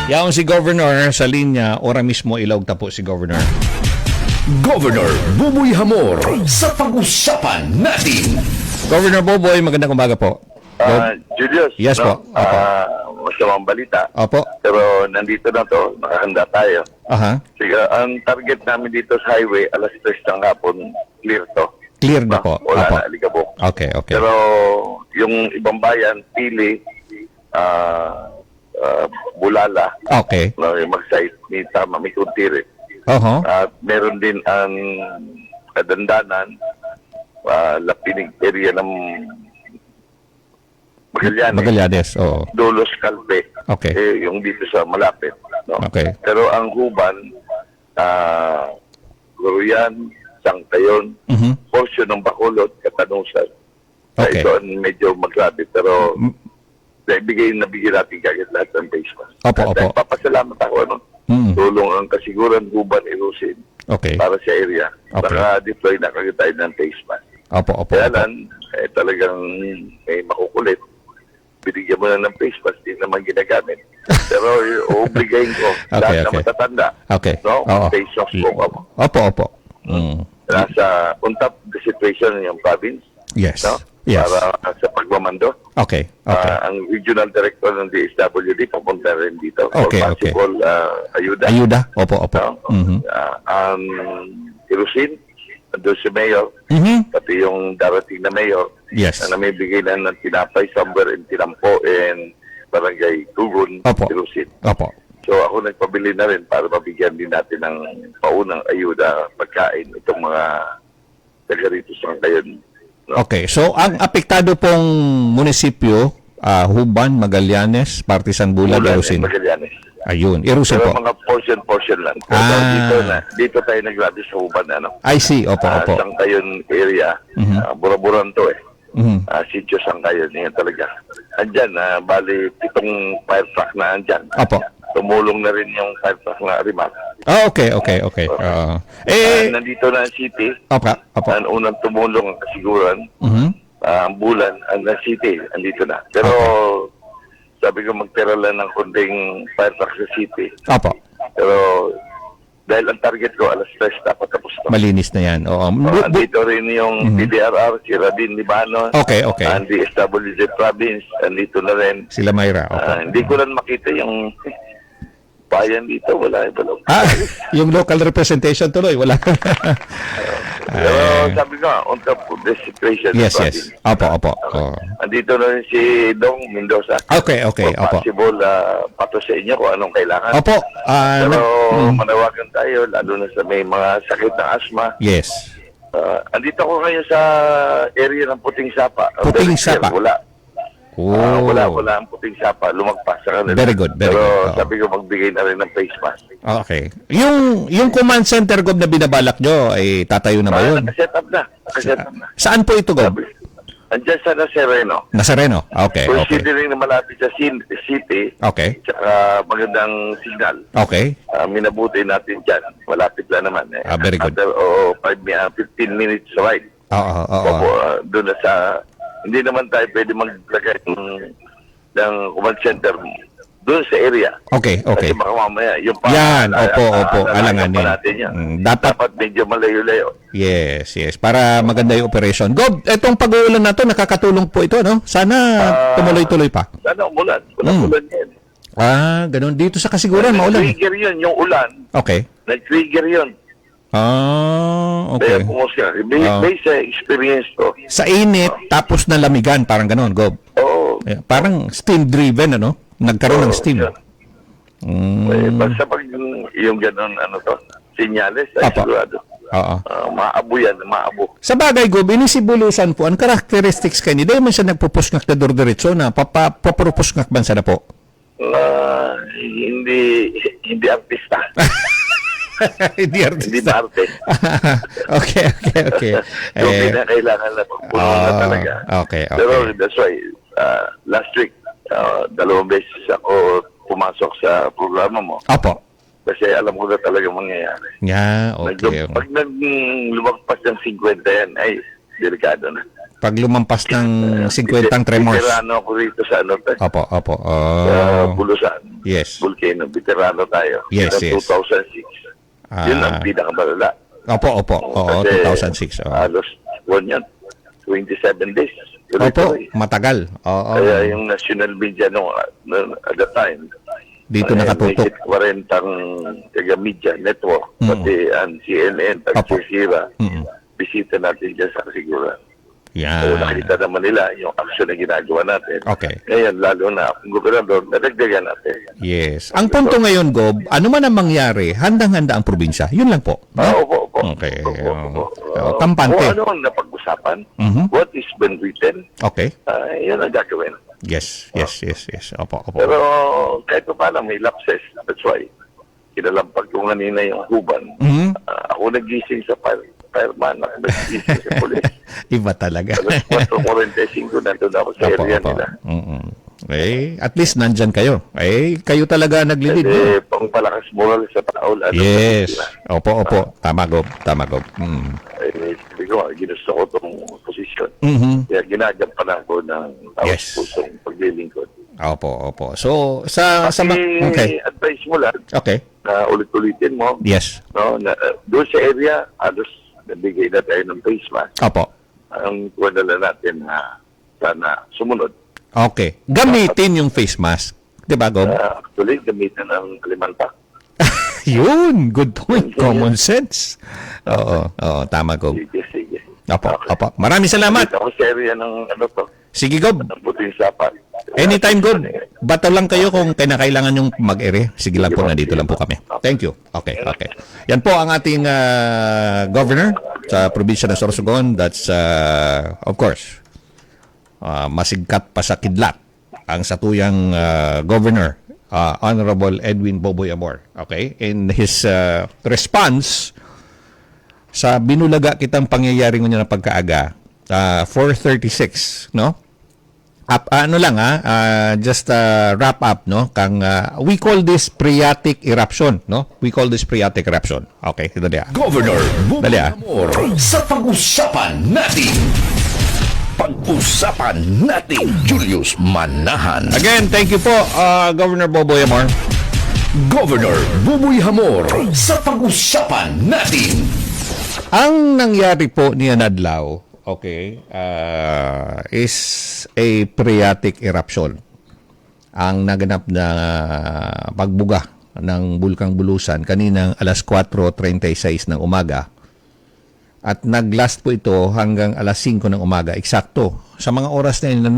Yaon si Governor sa linya, ora mismo ilog tapo si Governor. Governor Buboy Hamor sa pag-usapan natin. Governor Boboy, magandang umaga po. Julius, Yes po. Opo. masamang balita. Opo. Pero nandito na to, nakahanda tayo. Aha. Sige, ang target namin dito sa highway, alas 3 ng hapon, clear to. Clear na po. Wala Opo. na alikabok. Okay. Pero yung ibang bayan, Pili, Bulala, Okay. yung mag-site ni Tama, may kunti rin. Oho. At meron din ang Kadandanan, Lapinig area ng Magallanes. Oo. Dolos, Calpe. Okay. Yung dito sa malapit. No? Okay. Pero ang Huban, Guruyan, Sangtayon, portion ng Bacolod, Katanusan. Okay. Ito ang medyo maglabi. Pero nabigyan natin kagad lahat ng face mask. Opo. Papasalamat ako. Ano? Tulong ang kasiguran, Huban, Irusin Okay. para sa area. Okay. Naka-deploy na kagad tayo ng face mask. Opo. Kaya lang, talagang may makukulit. Binigyan mo na ng face mask, di naman ginagamit. Pero uobligahin ko, lahat na matatanda. Okay. No? Oo. Face mask po ako. Opo. Nasa on top the situation yung province. Yes. No? Yes. Para sa pagmamando. Okay. Ang regional director ng DSWD papunta rin dito. Okay, For possible ayuda. Ayuda. Opo. No? Ang Irusin, doon si Mayor, pati yung darating na Mayor, Yes. na may bigay na ng tinapay somewhere in Tinampo and Barangay Tugon, Opo. Irusin. Opo. So ako nagpabili na rin para mabigyan din natin ng paunang ayuda, pagkain, itong mga taga rito sa ngayon. No? Okay. So, ang apektado pong munisipyo, Huban, Magallanes, Partisan Bulag, Irusin. Magallanes. Ayun. Irusin Pero po. mga portion lang. So, dito tayo naglabi sa Huban. I see. Opo. Sangkayon area. Buraburan to eh. Sitio Sangkayon. Yan talaga. Andyan, bali, 7 fire truck na andyan. Opo. Tumulong na rin yung fire truck na Rimac. Okay. Nandito na ang city. Opo. Ang unang tumulong ang kasiguran. Ang Bulan, ang city, andito na. Pero sabi ko magtira lang ng kunting fire truck sa city. Opo. Pero dahil ang target ko, alas 3 dapat tapos to. Malinis na yan. Oo. Andito rin yung PDRR, si Radin Libano. Okay. Ang DSWD province, andito na rin. Sila Mayra. Opo. Hindi ko lang makita yung bayan dito, wala. Yung local representation tuloy, wala. Pero sabi ko, on top of the situation. Yes. Opo. Andito na rin si Dong Mendoza. Okay. Kung Opo. possible, pato sa inyo kung anong kailangan. Opo. Pero manawagan tayo, lalo na sa may mga sakit ng asma. Yes. Andito ko ngayon sa area ng Puting Sapa. Puting Sapa? Wala. Oh. Wala ang Puting Sapa. Lumagpas sa kanila. Very good. Pero sabi ko magbigay na rin ng face mask. Okay. Yung command center, Gob, na binabalak nyo, ay tatayo na ba yun? Nakaset up na. Saan po ito, Gob? Andyan sa Nazareno. Nazareno. Okay. Considering na malapit sa city, Okay. tsaka magandang signal. Okay. Minabuti natin dyan. Malapit lang naman. Very good. After 15 minutes ride. Oo. Doon na sa... Hindi naman tayo pwede maglagay ng command center doon sa area. Okay. Kasi baka mamaya, yung Yan. Opo. Alanganin. natin yan. Dapat medyo malayo-layo. Yes. Para maganda yung operation. Gob, etong pag-uulan na to, nakakatulong po ito, no? Sana tumuloy-tuloy pa. Sana umulan. Ulan yan. Ganun. Dito sa kasiguran, maulan. Nag-trigger yun, yung ulan. Okay. Nag-trigger yun. Okay. Kaya pumusya. Based sa experience ko. Sa init, tapos na lamigan, parang ganun, Gob. Oo. Parang steam-driven, ano? Nagkaroon ng steam. Basta pag yung ganun, senyales, ay sigurado. Maabo yan, maabo. Sa bagay, Gob, inisibulusan po, ang characteristics kayo, hindi man siya nagpupusngak na durdiretso na papapropusngak ban sa na po? Hindi artista. Hindi artista. Hindi arte. Okay. Yung pinakailangan na pagpuno na talaga. Okay. Pero that's why, last week, 2 beses ako pumasok sa programa mo. Opo. Kasi alam ko na talaga mangyayari. Okay. Pag lumagpas ng 50 yan, ay, delikado na. Pag lumampas ng 50 tremors. Veterano ako rito sa Opo. sa Bulusan. Yes. Volcano. Veterano tayo. Yes, Noong yes. 2006. Yun ang pinakamalala. Opo. Oo, Kasi 2006. Oo. Halos, yan, 27 days. Opo, Tuloy-tuloy. matagal. Oo. Kaya yung national media at that time, Dito nakatutok. May 40 taga-media network, pati ang CNN, Opo. Al-Jazeera, bisita natin dyan sa kasiguran. So, Yan. nakita naman nila yung action na ginagawa natin. Okay. Ngayon, lalo na ang gobernador, nadagdagan natin. Yes. Ang punto ngayon, Gob, ano man ang mangyari, handang-handa ang probinsya. Yun lang po. Opo. Okay. Opo. Kampante. Kung ano ang napag-usapan, what is been written, Okay. yun ang gagawin. Yes. Opo. Pero kahit pa paano may lapses. That's why, kinalampag ko kanina yung huban. Ako nagising sa fireman, ako nagising sa police. Iba talaga. Alas 4:45 nandun ako sa area nila. At least nandyan kayo. Kayo talaga naglilid. Kasi pangpalakas moral sa tao. Yes. Opo. Tama, Gob. Sabi ko, ginusto ko itong posisyon. Kaya ginagampanan ko ng Yes. pusong paglilingkod. Opo. So, sa okay. Advice mo lang Okay. na ulit-ulitin mo. Yes. No, doon sa area, halos nabigay na tayo ng face mask. Opo. Ang kuwadala natin na sana sumunod. Okay. Gamitin yung face mask. 'Di ba, Gob? Actually, gamitan ng Kalimantan. Yun. Good point. Common sense. Oo. Tama, Gob. Sige. Opo. Maraming salamat. Dito ako sa area ng Sige, Gob. ng puting sapat. Anytime, Gob. Bato lang kayo kung kinakailangan yung mag-ere. Sige lang po, nandito lang po kami. Thank you. Okay. Yan po ang ating governor sa probinsya ng Sorsogon. That's, of course, masigkat pa sa kidlat ang satuyang governor, Honorable Edwin Boboy Amor. Okay? In his response sa binulaga kitang pangyayari ngayon na pagkaaga, 4:36, no? Just wrap up, no? We call this phreatic eruption, no? Okay, ito dia. Governor Bubay Dali, Amor sa pag-usapan natin. Pag-usapan natin, Julius Manahan. Again, thank you po, Governor Boboy Amor. Governor Buboy Hamor sa pag-usapan natin. Ang nangyari po niya Adlaw, okay, is a phreatic eruption. Ang naganap na pagbuga ng Bulkang Bulusan kaninang alas 4:36 ng umaga. At naglast po ito hanggang alas 5 ng umaga. Eksakto. Sa mga oras na yun na